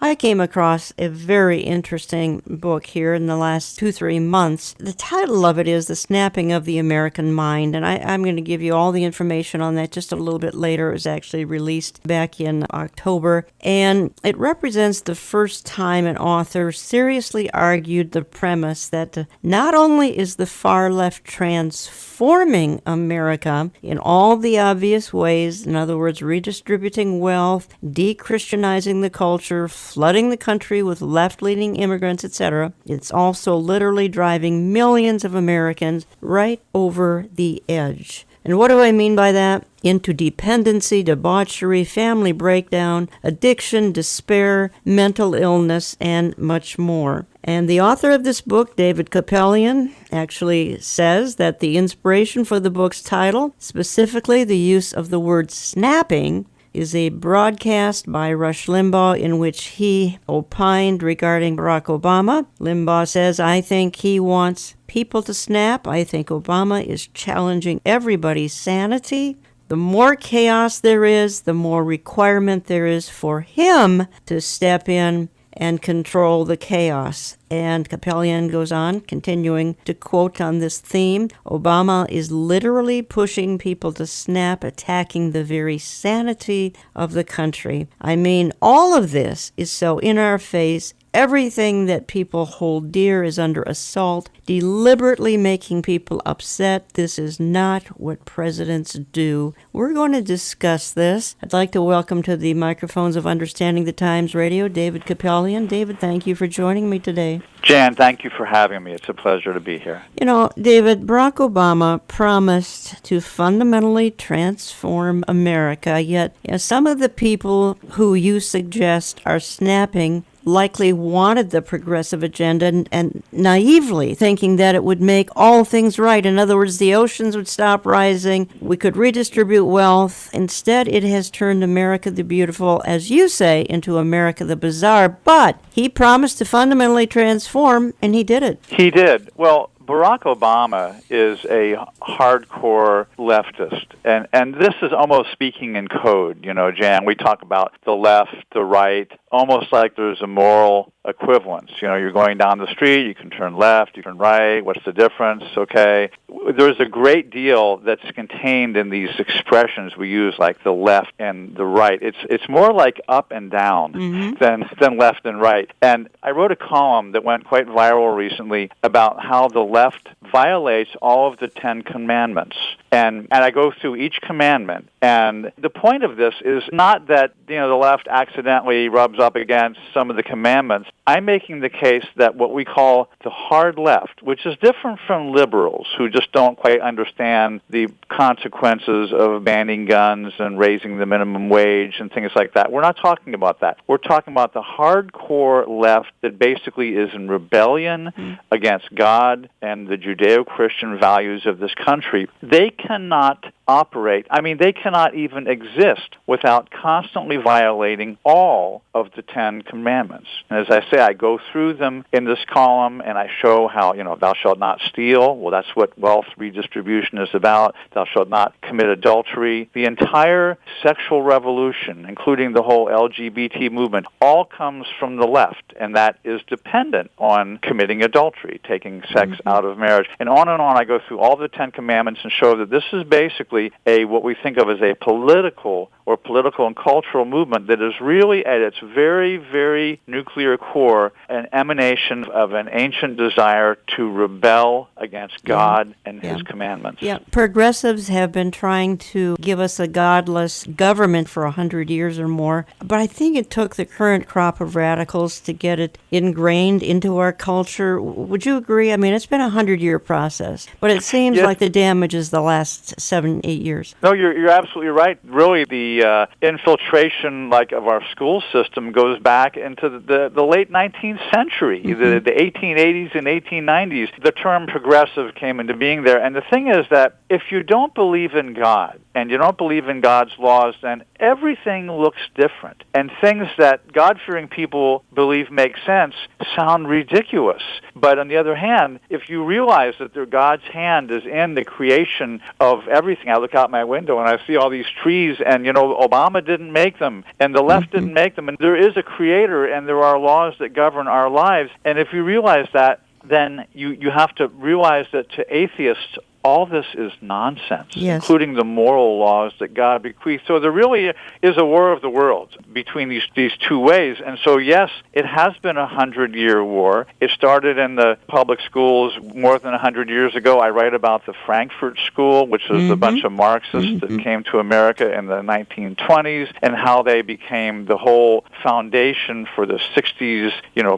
I came across a very interesting book here in the last 2-3 months. The title of it is The Snapping of the American Mind, and I'm going to give you all the information on that just a little bit later. It was actually released back in October, and it represents the first time an author seriously argued the premise that not only is the far left transforming America in all the obvious ways, in other words, redistributing wealth, de-Christianizing the culture, flooding the country with left-leaning immigrants, etc., it's also literally driving millions of Americans right over the edge. And what do I mean by that? Into dependency, debauchery, family breakdown, addiction, despair, mental illness, and much more. And the author of this book, David Kapelian, actually says that the inspiration for the book's title, specifically the use of the word snapping, is a broadcast by Rush Limbaugh in which he opined regarding Barack Obama. Limbaugh says, "I think he wants people to snap. I think Obama is challenging everybody's sanity. The more chaos there is, the more requirement there is for him to step in and control the chaos." And Kapelian goes on, continuing to quote on this theme, "Obama is literally pushing people to snap, attacking the very sanity of the country. I mean, all of this is so in our face. Everything that people hold dear is under assault, deliberately making people upset. This is not what presidents do." We're going to discuss this. I'd like to welcome to the microphones of Understanding the Times Radio, David Kapelian. David, thank you for joining me today. Jan, thank you for having me. It's a pleasure to be here. You know, David, Barack Obama promised to fundamentally transform America, yet some of the people who you suggest are snapping likely wanted the progressive agenda and naively thinking that it would make all things right. In other words, the oceans would stop rising, we could redistribute wealth. Instead, it has turned America the Beautiful, as you say, into America the Bizarre. But he promised to fundamentally transform, and he did it. He did. Well, Barack Obama is a hardcore leftist, and this is almost speaking in code, Jan. We talk about the left, the right, almost like there's a moral equivalence. You're going down the street, you can turn left, you turn right, what's the difference? Okay. There's a great deal that's contained in these expressions we use, like the left and the right. It's more like up and down than left and right. And I wrote a column that went quite viral recently about how the left violates all of the 10 commandments. And I go through each commandment. And the point of this is not that, the left accidentally rubs up against some of the commandments. I'm making the case that what we call the hard left, which is different from liberals who just don't quite understand the consequences of banning guns and raising the minimum wage and things like that. We're not talking about that. We're talking about the hardcore left that basically is in rebellion against God and the Judeo-Christian values of this country. They cannot operate. They cannot even exist without constantly violating all of the 10 commandments. And as I say, I go through them in this column, and I show how, thou shalt not steal. Well, that's what wealth redistribution is about. Thou shalt not commit adultery. The entire sexual revolution, including the whole LGBT movement, all comes from the left, and that is dependent on committing adultery, taking sex out of marriage. And on I go through all the 10 commandments and show that this is basically what we think of as a political and cultural movement that is really at its very, very nuclear core an emanation of an ancient desire to rebel against God and His commandments. Yeah, progressives have been trying to give us a godless government for 100 years or more, but I think it took the current crop of radicals to get it ingrained into our culture. Would you agree? It's been a 100-year process, but it seems like the damage is the last 7-8 years. No, you're absolutely right. Really, the infiltration of our school system goes back into the late 19th century, the 1880s and 1890s. The term progressive came into being there. And the thing is that if you don't believe in God and you don't believe in God's laws, then everything looks different. And things that God-fearing people believe make sense sound ridiculous. But on the other hand, if you realize that God's hand is in the creation of everything, I look out my window and I see all these trees, and, Obama didn't make them, and the left didn't make them, and there is a creator, and there are laws that govern our lives. And if you realize that, then you have to realize that to atheists, all this is nonsense, yes, including the moral laws that God bequeathed. So there really is a war of the worlds between these two ways. And so, yes, it has been a 100-year war. It started in the public schools more than 100 years ago. I write about the Frankfurt School, which was a bunch of Marxists that came to America in the 1920s, and how they became the whole foundation for the 60s,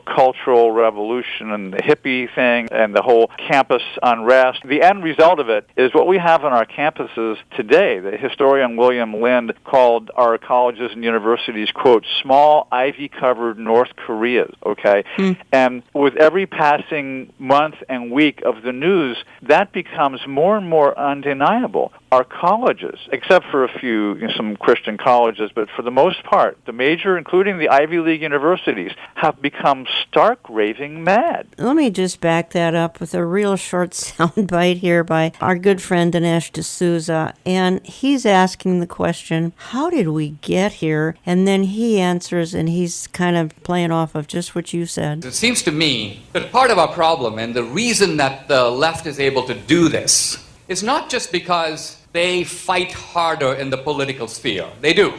cultural revolution and the hippie thing and the whole campus unrest. The end result of it is what we have on our campuses today. The historian William Lind called our colleges and universities, quote, small ivy-covered North Koreas, okay? And with every passing month and week of the news, that becomes more and more undeniable. Our colleges, except for a few, some Christian colleges, but for the most part, the major, including the Ivy League universities, have become stark raving mad. Let me just back that up with a real short soundbite here by our good friend Dinesh D'Souza, and he's asking the question, how did we get here? And then he answers, and he's kind of playing off of just what you said. It seems to me that part of our problem, and the reason that the left is able to do this, is not just because they fight harder in the political sphere. They do.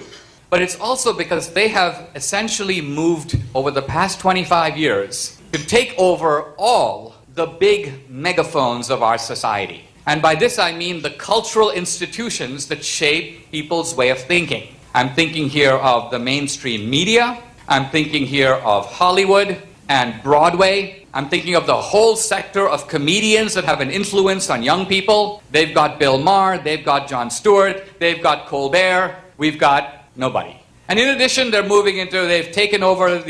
But it's also because they have essentially moved over the past 25 years to take over all the big megaphones of our society. And by this I mean the cultural institutions that shape people's way of thinking. I'm thinking here of the mainstream media. I'm thinking here of Hollywood and Broadway. I'm thinking of the whole sector of comedians that have an influence on young people. They've got Bill Maher, they've got Jon Stewart, they've got Colbert, we've got nobody. And in addition, they've taken over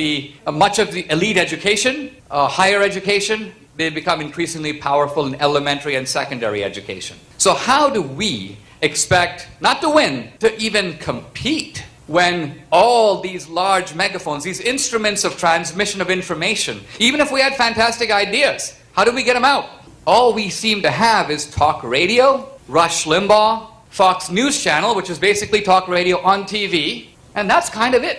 much of the elite education, higher education. They've become increasingly powerful in elementary and secondary education. So how do we expect not to win, to even compete when all these large megaphones, these instruments of transmission of information, even if we had fantastic ideas, how do we get them out? All we seem to have is talk radio, Rush Limbaugh, Fox News Channel, which is basically talk radio on TV, and that's kind of it.